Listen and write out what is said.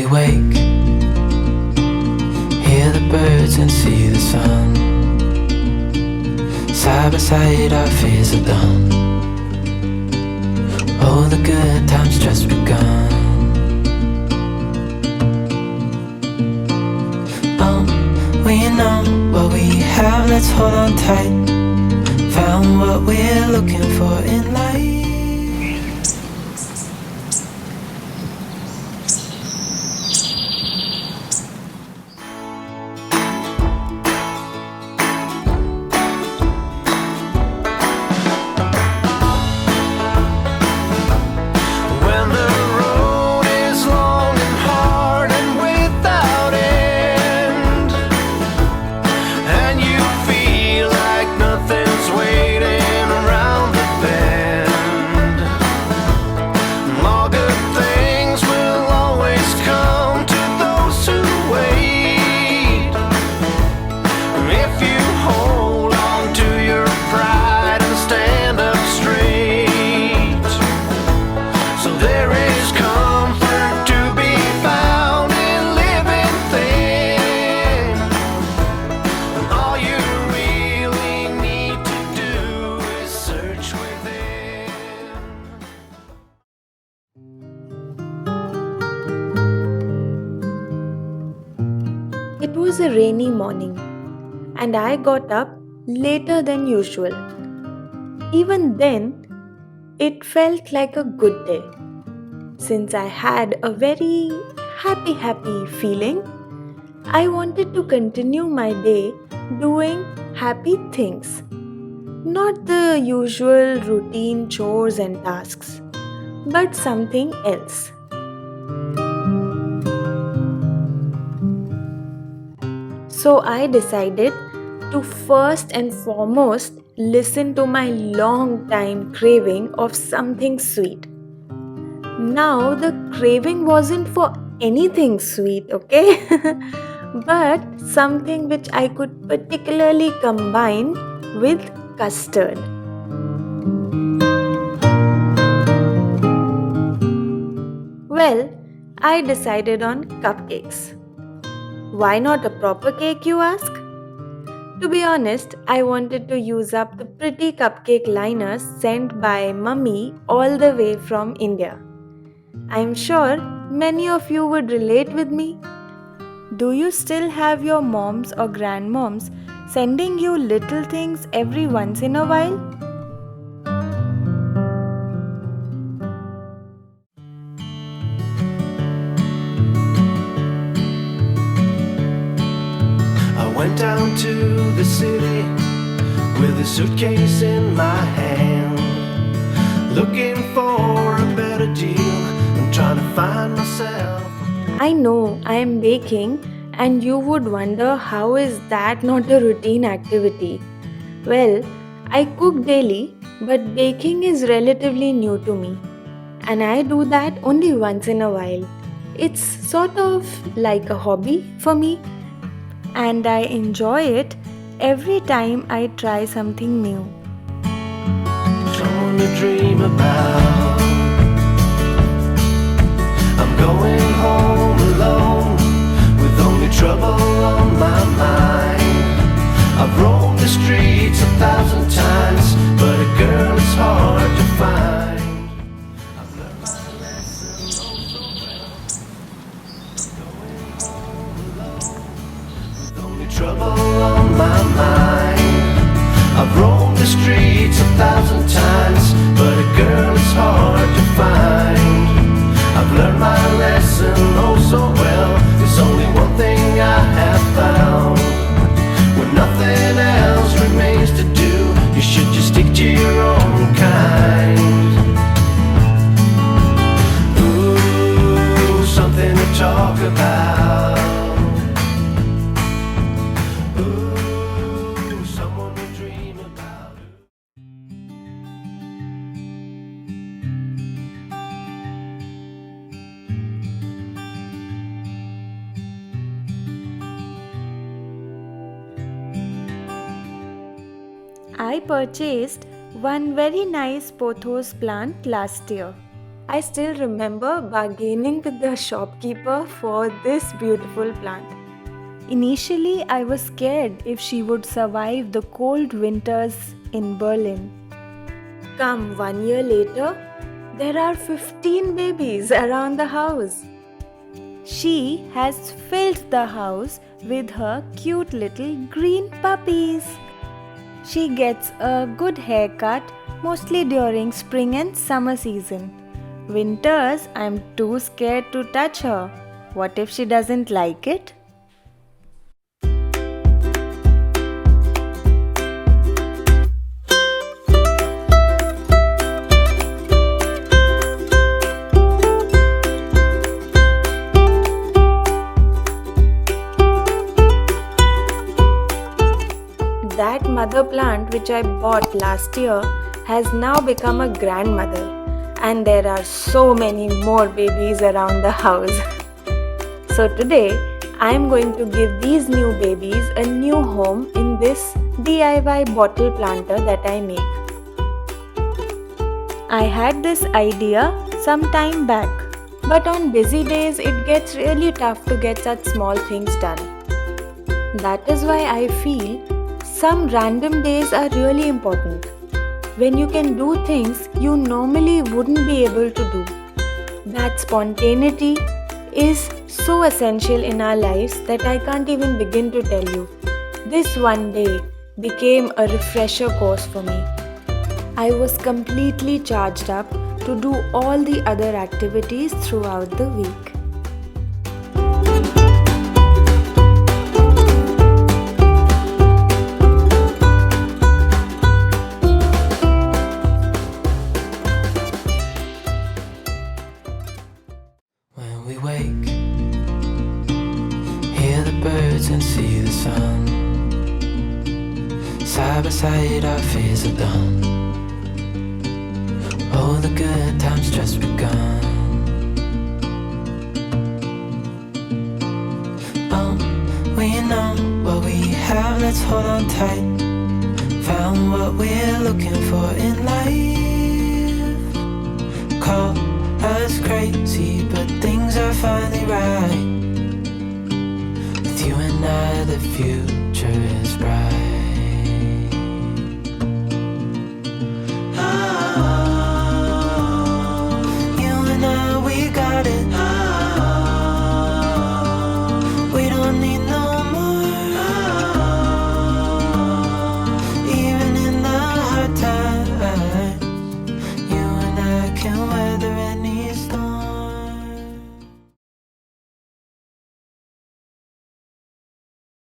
we wake, hear the birds and see the sun. Side by side our fears are done. Oh, the good times just begun. We know what we have, let's hold on tight. Found what we're looking for in life. It was a rainy morning, and I got up later than usual. Even then, it felt like a good day. Since I had a very happy feeling, I wanted to continue my day doing happy things. Not the usual routine chores and tasks, but something else. So I decided to first and foremost listen to my long time craving of something sweet. Now, the craving wasn't for anything sweet, okay? But something which I could particularly combine with custard. Well, I decided on cupcakes. Why not a proper cake, you ask? To be honest, I wanted to use up the pretty cupcake liners sent by mummy all the way from India. I'm sure many of you would relate with me. Do you still have your moms or grandmoms sending you little things every once in a while? I went down to the city with a suitcase in my hand, looking for a better deal. I'm trying to find myself. I know I am baking, and you would wonder how is that not a routine activity? Well, I cook daily, but baking is relatively new to me, and I do that only once in a while. It's sort of like a hobby for me, and I enjoy it every time I try something new. Someone to dream about. I'm going home alone with only trouble on my mind. I've roamed the streets 1,000 times, but a girl is hard to find. I've learned my lesson oh so well. I'm going home alone with only trouble on my mind. I've roamed the streets 1,000 times, but a girl is hard to find. I've learned my lesson oh so well. There's only one thing I have found. When nothing else remains to do, you should just stick to your own kind. Ooh, something to talk about. Ooh, someone to dream about. I purchased one very nice pothos plant last year. I still remember bargaining with the shopkeeper for this beautiful plant. Initially, I was scared if she would survive the cold winters in Berlin. Come 1 year later, there are 15 babies around the house. She has filled the house with her cute little green puppies. She gets a good haircut mostly during spring and summer season. Winters, I'm too scared to touch her. What if she doesn't like it? That mother plant which I bought last year has now become a grandmother, and there are so many more babies around the house. So today I am going to give these new babies a new home in this DIY bottle planter that I make. I had this idea some time back, but on busy days it gets really tough to get such small things done. That is why I feel some random days are really important, when you can do things you normally wouldn't be able to do. That spontaneity is so essential in our lives that I can't even begin to tell you. This one day became a refresher course for me. I was completely charged up to do all the other activities throughout the week. When we wake, hear the birds and see the sun. Side by side our fears are done. Oh, the good times just begun. Oh, we know what we have, let's hold on tight. Found what we're looking for in life. Call us crazy, but things are finally right. With you and I, the future is bright.